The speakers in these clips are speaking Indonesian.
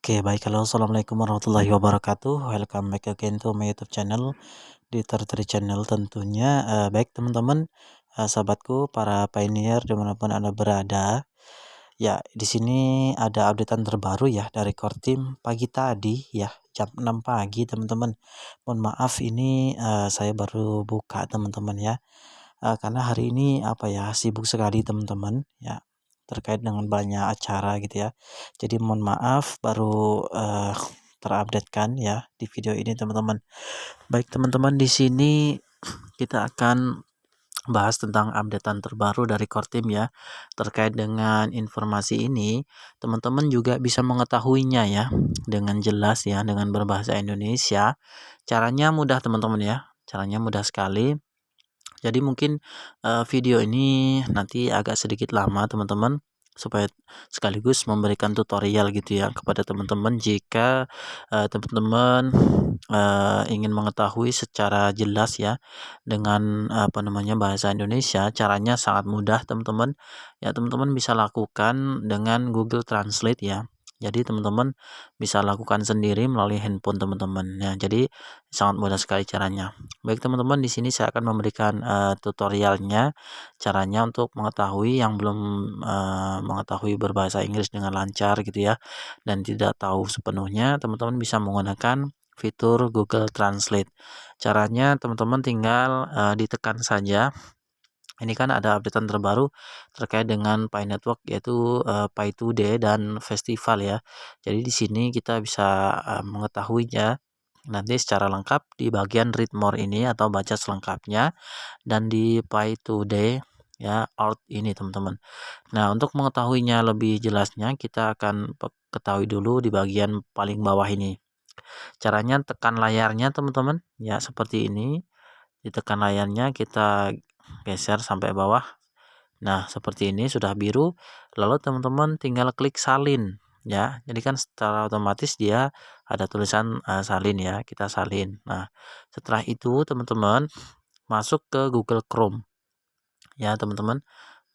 Oke, baik. Halo, assalamualaikum warahmatullahi wabarakatuh. Welcome back again to my YouTube channel, di Terteri Channel tentunya. Baik teman-teman, sahabatku, para pioneer dimanapun Anda berada. Ya, di sini ada updatean terbaru ya dari core team pagi tadi ya, jam 6 pagi teman-teman. Mohon maaf ini saya baru buka teman-teman ya. Karena hari ini apa ya, sibuk sekali teman-teman ya, terkait dengan banyak acara gitu ya. Jadi mohon maaf baru terupdate kan ya di video ini teman-teman. Baik teman-teman, di sini kita akan bahas tentang updatean terbaru dari core team ya. Terkait dengan informasi ini, teman-teman juga bisa mengetahuinya ya dengan jelas ya, dengan berbahasa Indonesia. Caranya mudah teman-teman ya. Caranya mudah sekali. Jadi mungkin video ini nanti agak sedikit lama teman-teman, supaya sekaligus memberikan tutorial gitu ya kepada teman-teman jika teman-teman ingin mengetahui secara jelas ya dengan bahasa Indonesia. Caranya sangat mudah teman-teman. Ya, teman-teman bisa lakukan dengan Google Translate ya. Jadi teman-teman bisa lakukan sendiri melalui handphone teman-teman ya. Jadi sangat mudah sekali caranya. Baik teman-teman, di sini saya akan memberikan tutorialnya, caranya untuk mengetahui yang belum mengetahui berbahasa Inggris dengan lancar gitu ya, dan tidak tahu sepenuhnya, teman-teman bisa menggunakan fitur Google Translate. Caranya teman-teman tinggal ditekan saja. Ini kan ada updatean terbaru terkait dengan Pi Network, yaitu Pi Today dan festival ya. Jadi di sini kita bisa mengetahuinya nanti secara lengkap di bagian read more ini atau baca selengkapnya, dan di Pi Today ya art ini teman-teman. Nah, untuk mengetahuinya lebih jelasnya kita akan ketahui dulu di bagian paling bawah ini. Caranya tekan layarnya teman-teman ya, seperti ini. Ditekan layarnya, kita geser sampai bawah. Nah, seperti ini sudah biru. Lalu teman-teman tinggal klik salin ya. Jadi kan secara otomatis dia ada tulisan salin ya, kita salin. Nah, setelah itu teman-teman masuk ke Google Chrome. Ya, teman-teman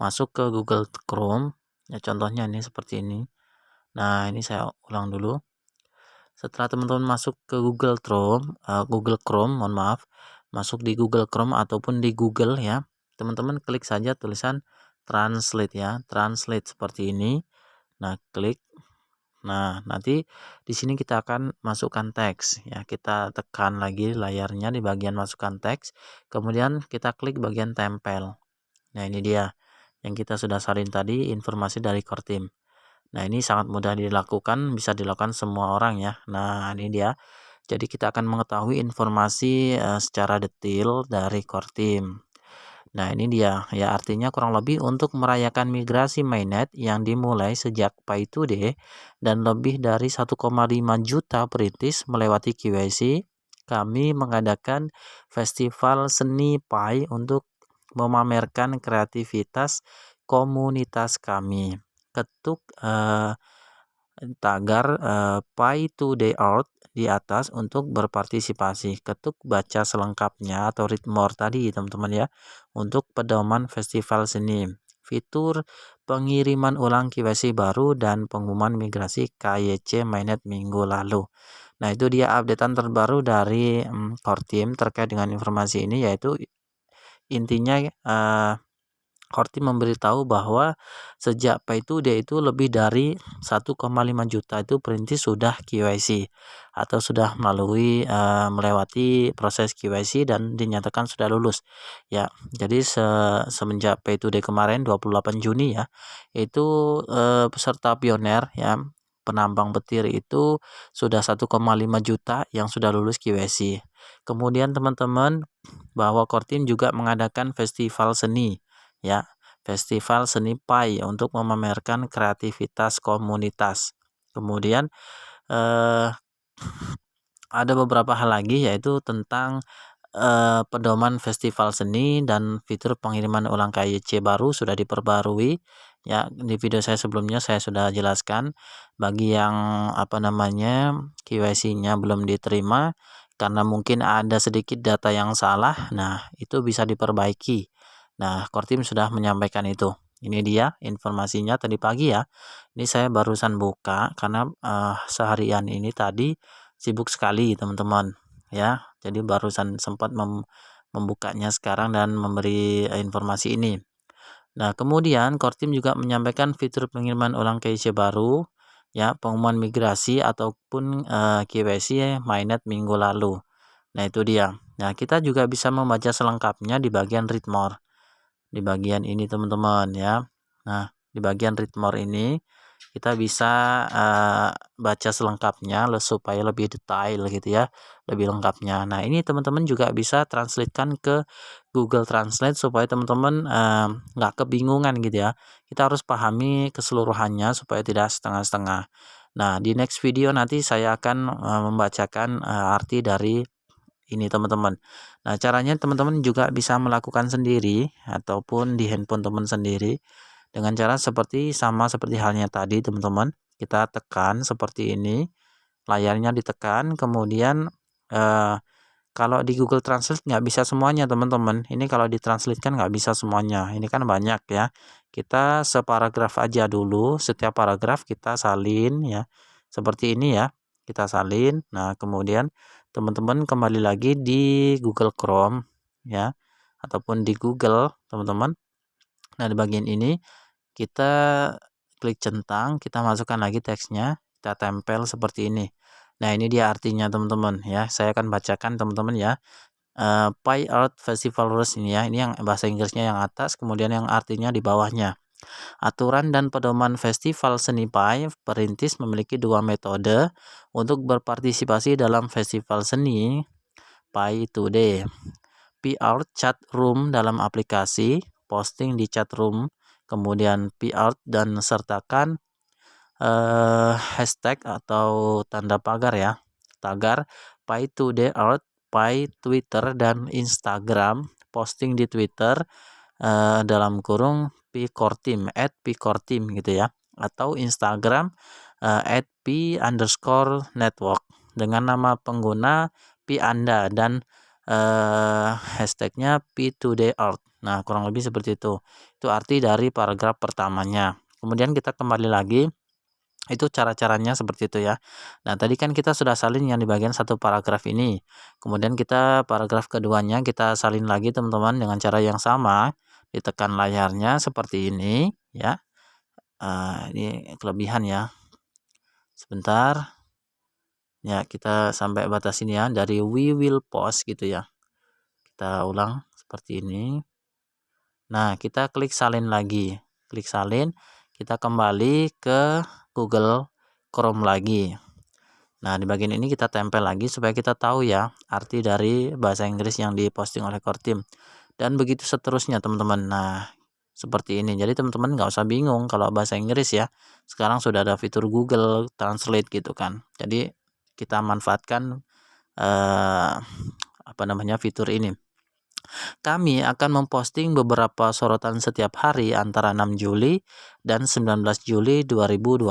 masuk ke Google Chrome. Ya, contohnya ini seperti ini. Nah, ini saya ulang dulu. Setelah teman-teman masuk ke Google Chrome, mohon maaf, masuk di Google Chrome ataupun di Google ya, teman-teman klik saja tulisan translate ya, translate seperti ini. Nah, klik. Nah, nanti di sini kita akan masukkan teks ya. Kita tekan lagi layarnya di bagian masukkan teks, kemudian kita klik bagian tempel. Nah, ini dia yang kita sudah salin tadi, informasi dari core team. Nah, ini sangat mudah dilakukan, bisa dilakukan semua orang ya. Nah, ini dia. Jadi kita akan mengetahui informasi secara detail dari core team. Nah, ini dia ya, artinya kurang lebih untuk merayakan migrasi mainnet yang dimulai sejak Pi Today dan lebih dari 1,5 juta perintis melewati KYC, kami mengadakan festival seni Pi untuk memamerkan kreativitas komunitas kami. Ketuk tagar Pi Today Art di atas untuk berpartisipasi. Ketuk baca selengkapnya atau read more tadi teman-teman ya, untuk pedoman festival seni. Fitur pengiriman ulang KYC baru dan pengumuman migrasi KYC mainnet minggu lalu. Nah, itu dia updatean terbaru dari core team terkait dengan informasi ini, yaitu intinya core team memberitahu bahwa sejak Pi Today itu lebih dari 1,5 juta itu perintis sudah KYC atau sudah melewati proses KYC dan dinyatakan sudah lulus ya. Jadi semenjak Pi Today kemarin 28 Juni ya, itu peserta pioner ya, penambang petir itu sudah 1,5 juta yang sudah lulus KYC. Kemudian teman-teman, bahwa core team juga mengadakan festival seni ya, festival seni Pi untuk memamerkan kreativitas komunitas. Kemudian ada beberapa hal lagi, yaitu tentang pedoman festival seni dan fitur pengiriman ulang KYC baru sudah diperbarui ya. Di video saya sebelumnya saya sudah jelaskan. Bagi yang KYC-nya belum diterima karena mungkin ada sedikit data yang salah, nah itu bisa diperbaiki. Nah, core team sudah menyampaikan itu. Ini dia informasinya tadi pagi ya. Ini saya barusan buka karena seharian ini tadi sibuk sekali teman-teman ya. Jadi barusan sempat membukanya sekarang dan memberi informasi ini. Nah, kemudian Kortim juga menyampaikan fitur pengiriman ulang KYC baru, ya, pengumuman migrasi ataupun KYC mainnet minggu lalu. Nah, itu dia. Nah, kita juga bisa membaca selengkapnya di bagian read more. Di bagian ini teman-teman ya. Nah, di bagian read more ini kita bisa baca selengkapnya supaya lebih detail gitu ya, lebih lengkapnya. Nah, ini teman-teman juga bisa translatekan ke Google Translate supaya teman-teman nggak kebingungan gitu ya. Kita harus pahami keseluruhannya supaya tidak setengah-setengah. Nah, di next video nanti saya akan membacakan arti dari ini teman-teman. Nah, caranya teman-teman juga bisa melakukan sendiri ataupun di handphone teman sendiri dengan cara sama seperti halnya tadi teman-teman. Kita tekan seperti ini, layarnya ditekan, kemudian kalau di Google Translate nggak bisa semuanya teman-teman. Ini kalau ditranslate kan nggak bisa semuanya. Ini kan banyak ya. Kita separagraf aja dulu. Setiap paragraf kita salin ya. Seperti ini ya. Kita salin. Nah, kemudian teman-teman kembali lagi di Google Chrome ya. Ataupun di Google teman-teman. Nah, di bagian ini kita klik centang. Kita masukkan lagi teksnya. Kita tempel seperti ini. Nah, ini dia artinya teman-teman ya. Saya akan bacakan teman-teman ya. Pi Art Festival Rules ini ya. Ini yang bahasa Inggrisnya yang atas, kemudian yang artinya di bawahnya. Aturan dan pedoman festival seni Pi perintis memiliki dua metode untuk berpartisipasi dalam festival seni Pi Today. Pi Art Chat Room dalam aplikasi, posting di chat room, kemudian Pi Art dan sertakan hashtag atau tanda pagar ya, tagar Pi Today Art, Pi Twitter dan Instagram, posting di Twitter dalam kurung @pikortim gitu ya, atau Instagram @p_network dengan nama pengguna Pi Anda dan hashtagnya Pi Today Art. Nah, kurang lebih seperti itu. Itu arti dari paragraf pertamanya. Kemudian kita kembali lagi. Itu cara-caranya seperti itu ya. Nah, tadi kan kita sudah salin yang di bagian satu paragraf ini. Kemudian kita paragraf keduanya kita salin lagi teman-teman dengan cara yang sama. Ditekan layarnya seperti ini ya. Ini kelebihan ya. Sebentar. Ya, kita sampai batas ini ya. Dari we will post gitu ya. Kita ulang seperti ini. Nah, kita klik salin lagi. Klik salin. Kita kembali ke Google Chrome lagi. Nah, di bagian ini kita tempel lagi supaya kita tahu ya arti dari bahasa Inggris yang diposting oleh Kortim. Dan begitu seterusnya teman-teman. Nah, seperti ini. Jadi teman-teman nggak usah bingung kalau bahasa Inggris ya. Sekarang sudah ada fitur Google Translate gitu kan. Jadi kita manfaatkan fitur ini. Kami akan memposting beberapa sorotan setiap hari antara 6 Juli dan 19 Juli 2022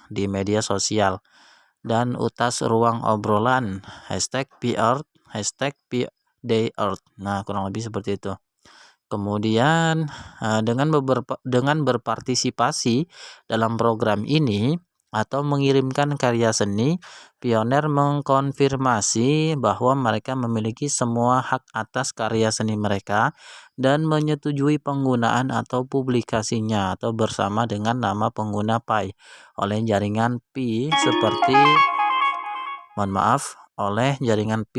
di media sosial. Dan utas ruang obrolan #PR, #PDayEarth. Nah, kurang lebih seperti itu. Kemudian dengan berpartisipasi dalam program ini atau mengirimkan karya seni, pioner mengkonfirmasi bahwa mereka memiliki semua hak atas karya seni mereka dan menyetujui penggunaan atau publikasinya atau bersama dengan nama pengguna Pi oleh jaringan Pi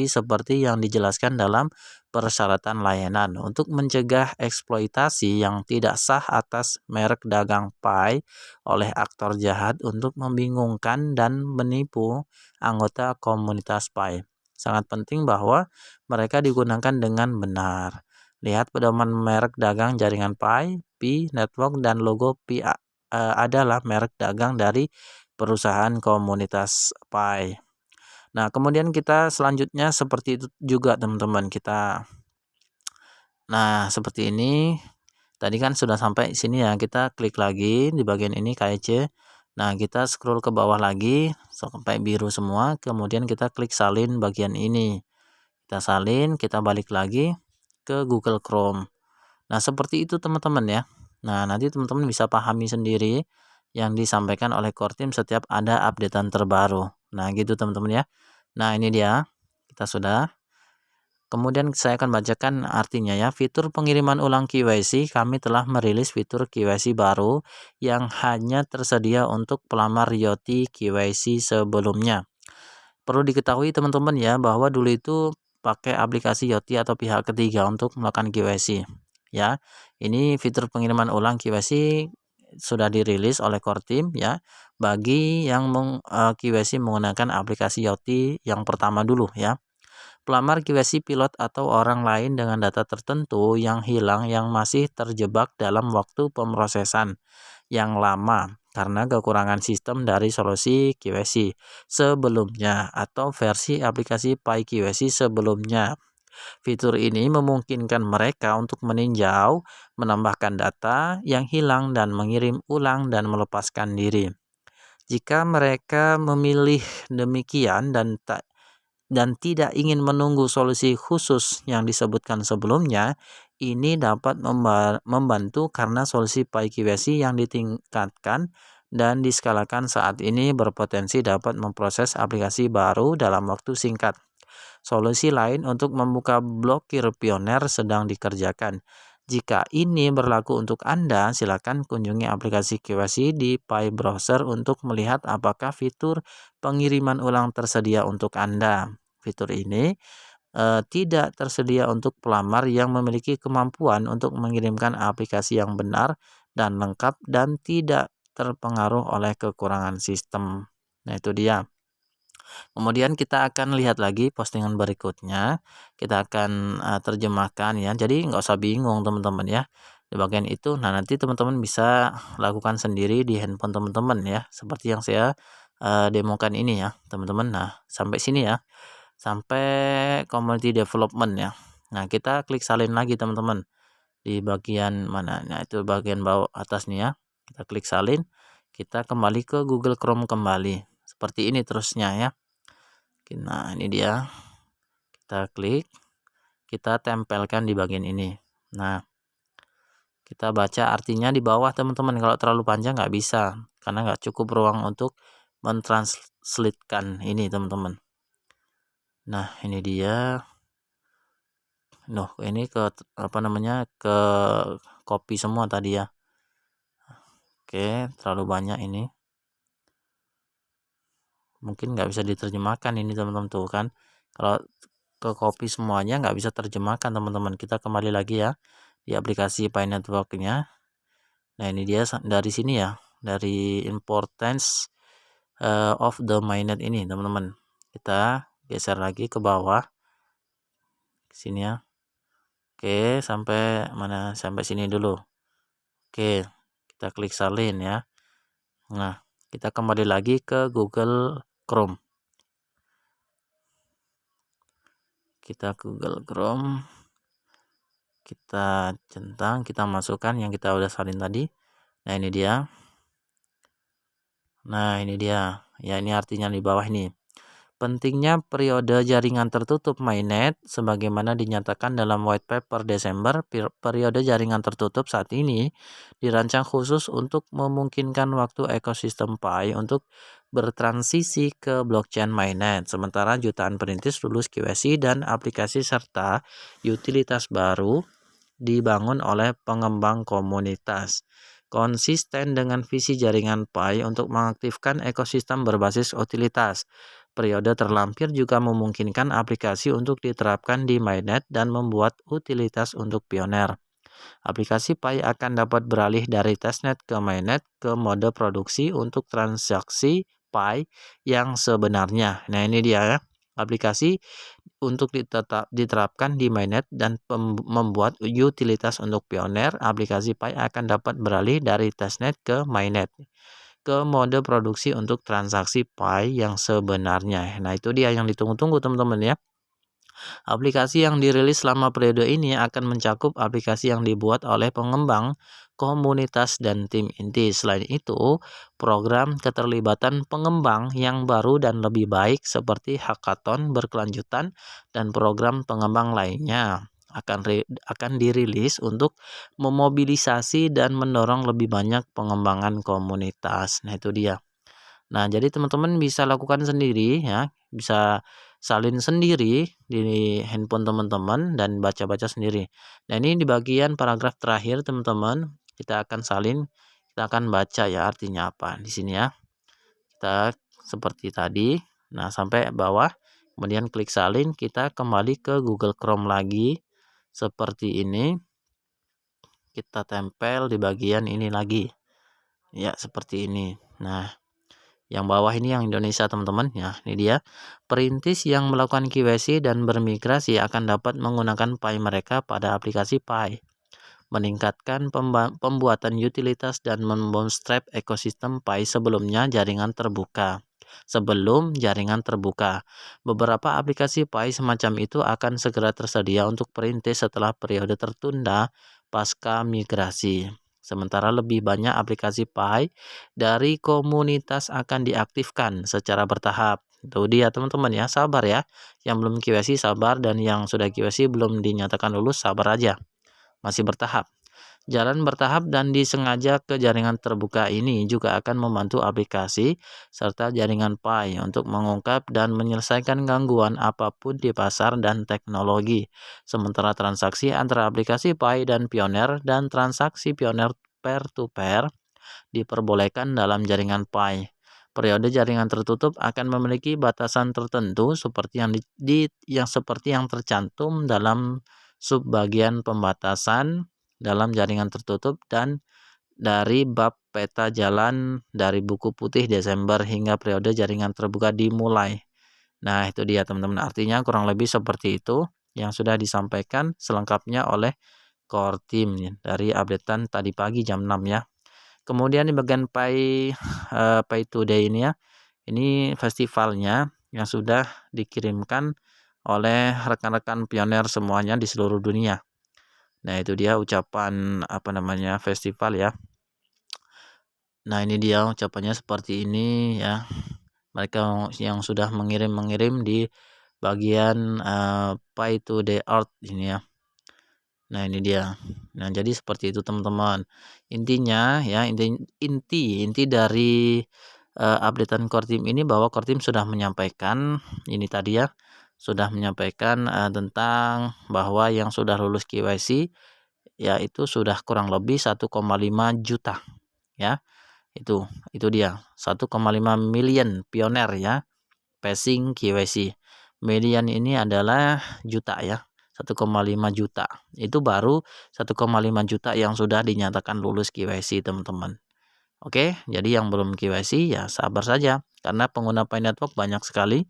seperti yang dijelaskan dalam persyaratan layanan untuk mencegah eksploitasi yang tidak sah atas merek dagang Pi oleh aktor jahat untuk membingungkan dan menipu anggota komunitas Pi. Sangat penting bahwa mereka digunakan dengan benar. Lihat pedoman merek dagang jaringan Pi Network dan logo Pi adalah merek dagang dari perusahaan komunitas Pi. Nah, kemudian kita selanjutnya seperti itu juga teman-teman. Nah, seperti ini. Tadi kan sudah sampai sini ya. Kita klik lagi di bagian ini KC. Nah, kita scroll ke bawah lagi sampai biru semua. Kemudian kita klik salin bagian ini. Kita salin, kita balik lagi ke Google Chrome. Nah, seperti itu teman-teman ya. Nah, nanti teman-teman bisa pahami sendiri yang disampaikan oleh core team setiap ada updatean terbaru. Nah, gitu teman-teman ya. Nah, ini dia. Kita sudah. Kemudian saya akan bacakan artinya ya. Fitur pengiriman ulang KYC, kami telah merilis fitur KYC baru yang hanya tersedia untuk pelamar Yoti KYC sebelumnya. Perlu diketahui teman-teman ya bahwa dulu itu pakai aplikasi Yoti atau pihak ketiga untuk melakukan KYC. Ya, ini fitur pengiriman ulang KYC sudah dirilis oleh core team ya bagi yang KYC menggunakan aplikasi Yoti yang pertama dulu ya. Pelamar KYC pilot atau orang lain dengan data tertentu yang hilang yang masih terjebak dalam waktu pemrosesan yang lama karena kekurangan sistem dari solusi KYC sebelumnya atau versi aplikasi PyKYC sebelumnya. Fitur ini memungkinkan mereka untuk meninjau, menambahkan data yang hilang dan mengirim ulang dan melepaskan diri. Jika mereka memilih demikian dan tidak ingin menunggu solusi khusus yang disebutkan sebelumnya, ini dapat membantu karena solusi PyKYC yang ditingkatkan dan diskalakan saat ini berpotensi dapat memproses aplikasi baru dalam waktu singkat. Solusi lain untuk membuka blokir pioner sedang dikerjakan. Jika ini berlaku untuk Anda, silakan kunjungi aplikasi KYC di PyBrowser untuk melihat apakah fitur pengiriman ulang tersedia untuk Anda. Fitur ini tidak tersedia untuk pelamar yang memiliki kemampuan untuk mengirimkan aplikasi yang benar dan lengkap dan tidak terpengaruh oleh kekurangan sistem. Nah, itu dia. Kemudian kita akan lihat lagi postingan berikutnya. Kita akan terjemahkan ya. Jadi nggak usah bingung teman-teman ya. Di bagian itu, nah nanti teman-teman bisa lakukan sendiri di handphone teman-teman ya. Seperti yang saya demokan ini ya teman-teman. Nah sampai sini ya. Sampai community development ya. Nah kita klik salin lagi teman-teman. Di bagian mana? Nah itu bagian bawah atas nih ya. Kita klik salin. Kita kembali ke Google Chrome kembali. Seperti ini terusnya ya. Nah ini dia, kita klik, kita tempelkan di bagian ini. Nah kita baca artinya di bawah teman-teman. Kalau terlalu panjang nggak bisa karena nggak cukup ruang untuk mentranslatekan ini teman-teman. Nah ini dia. Ini ke ke copy semua tadi ya. Oke, terlalu banyak ini. Mungkin nggak bisa diterjemahkan ini teman-teman tuh kan. Kalau ke copy semuanya nggak bisa terjemahkan teman-teman. Kita kembali lagi ya di aplikasi PyNetwork-nya. Nah ini dia dari sini ya, dari importance of the mainnet ini teman-teman. Kita geser lagi ke bawah ke sini ya. Oke, sampai mana? Sampai sini dulu. Oke, kita klik salin ya. Nah kita kembali lagi ke Google Chrome. Kita Google Chrome, kita centang, kita masukkan yang kita udah salin tadi. Nah ini dia. Ya ini artinya di bawah ini. Pentingnya periode jaringan tertutup mainnet sebagaimana dinyatakan dalam white paper Desember, periode jaringan tertutup saat ini dirancang khusus untuk memungkinkan waktu ekosistem Pi untuk bertransisi ke blockchain mainnet. Sementara jutaan perintis lulus KYC dan aplikasi serta utilitas baru dibangun oleh pengembang komunitas. Konsisten dengan visi jaringan Pi untuk mengaktifkan ekosistem berbasis utilitas. Periode terlampir juga memungkinkan aplikasi untuk diterapkan di mainnet dan membuat utilitas untuk pioner. Aplikasi Pi akan dapat beralih dari testnet ke mainnet ke mode produksi untuk transaksi Pi yang sebenarnya. Nah ini dia ya, aplikasi untuk diterapkan di mainnet dan membuat utilitas untuk pioner. Aplikasi Pi akan dapat beralih dari testnet ke mainnet ke mode produksi untuk transaksi Pi yang sebenarnya. Nah itu dia yang ditunggu-tunggu teman-teman ya. Aplikasi yang dirilis selama periode ini akan mencakup aplikasi yang dibuat oleh pengembang, komunitas, dan tim inti. Selain itu, program keterlibatan pengembang yang baru dan lebih baik seperti hackathon berkelanjutan dan program pengembang lainnya. akan dirilis untuk memobilisasi dan mendorong lebih banyak pengembangan komunitas. Nah, itu dia. Nah, jadi teman-teman bisa lakukan sendiri ya, bisa salin sendiri di handphone teman-teman dan baca-baca sendiri. Nah, ini di bagian paragraf terakhir teman-teman, kita akan salin, kita akan baca ya artinya apa di sini ya. Kita seperti tadi. Nah, sampai bawah, kemudian klik salin, kita kembali ke Google Chrome lagi seperti ini. Kita tempel di bagian ini lagi. Ya, seperti ini. Nah, yang bawah ini yang Indonesia teman-teman ya, ini dia. Perintis yang melakukan KYC dan bermigrasi akan dapat menggunakan Pi mereka pada aplikasi Pi, meningkatkan pembuatan utilitas dan membootstrap ekosistem Pi sebelum jaringan terbuka. Beberapa aplikasi Pi semacam itu akan segera tersedia untuk perintis setelah periode tertunda pasca migrasi. Sementara lebih banyak aplikasi Pi dari komunitas akan diaktifkan secara bertahap. Itu dia teman-teman ya, sabar ya. Yang belum KYC sabar, dan yang sudah KYC belum dinyatakan lulus sabar aja. Masih bertahap. Jalan bertahap dan disengaja ke jaringan terbuka ini juga akan membantu aplikasi serta jaringan Pi untuk mengungkap dan menyelesaikan gangguan apapun di pasar dan teknologi. Sementara transaksi antara aplikasi Pi dan Pioneer dan transaksi Pioneer peer-to-peer diperbolehkan dalam jaringan Pi. Periode jaringan tertutup akan memiliki batasan tertentu seperti yang tercantum dalam subbagian pembatasan dalam jaringan tertutup dan dari bab peta jalan dari buku putih Desember hingga periode jaringan terbuka dimulai. Nah, itu dia teman-teman, artinya kurang lebih seperti itu yang sudah disampaikan selengkapnya oleh core team dari updatean tadi pagi jam 6 ya. Kemudian di bagian Pi Today ini ya, ini festivalnya yang sudah dikirimkan oleh rekan-rekan pioner semuanya di seluruh dunia. Nah, itu dia ucapan festival ya. Nah, ini dia ucapannya seperti ini ya. Mereka yang sudah mengirim di bagian Pi Today Art ini ya. Nah, ini dia. Nah, jadi seperti itu teman-teman. Intinya ya, inti dari updatean core team ini bahwa core team sudah menyampaikan ini tadi ya. Sudah menyampaikan tentang bahwa yang sudah lulus KYC yaitu sudah kurang lebih 1,5 juta ya. Itu dia 1,5 million pioner ya passing KYC. Median ini adalah juta ya, 1,5 juta. Itu baru 1,5 juta yang sudah dinyatakan lulus KYC teman-teman. Oke, jadi yang belum KYC ya sabar saja karena pengguna Pi Network banyak sekali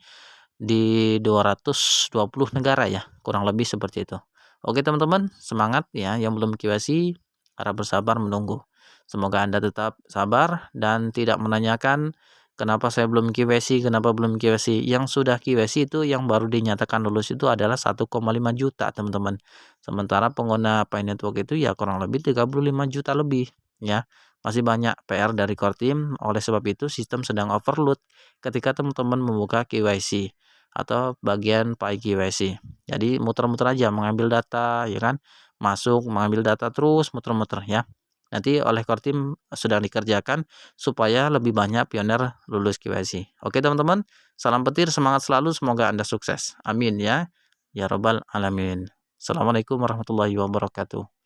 di 220 negara ya, kurang lebih seperti itu. Oke teman-teman, semangat ya, yang belum KYC harap bersabar menunggu. Semoga Anda tetap sabar dan tidak menanyakan kenapa saya belum KYC, kenapa belum KYC. Yang sudah KYC itu yang baru dinyatakan lulus itu adalah 1,5 juta teman-teman. Sementara pengguna Pi Network itu ya kurang lebih 35 juta lebih ya. Masih banyak PR dari core team, oleh sebab itu sistem sedang overload ketika teman-teman membuka KYC atau bagian Pi KYC. Jadi muter-muter aja mengambil data ya kan, masuk mengambil data terus muter-muter ya. Nanti oleh core team sedang dikerjakan supaya lebih banyak pioner lulus KYC. Oke teman-teman, salam petir, semangat selalu, semoga Anda sukses. Amin ya. Ya robbal alamin. Assalamualaikum warahmatullahi wabarakatuh.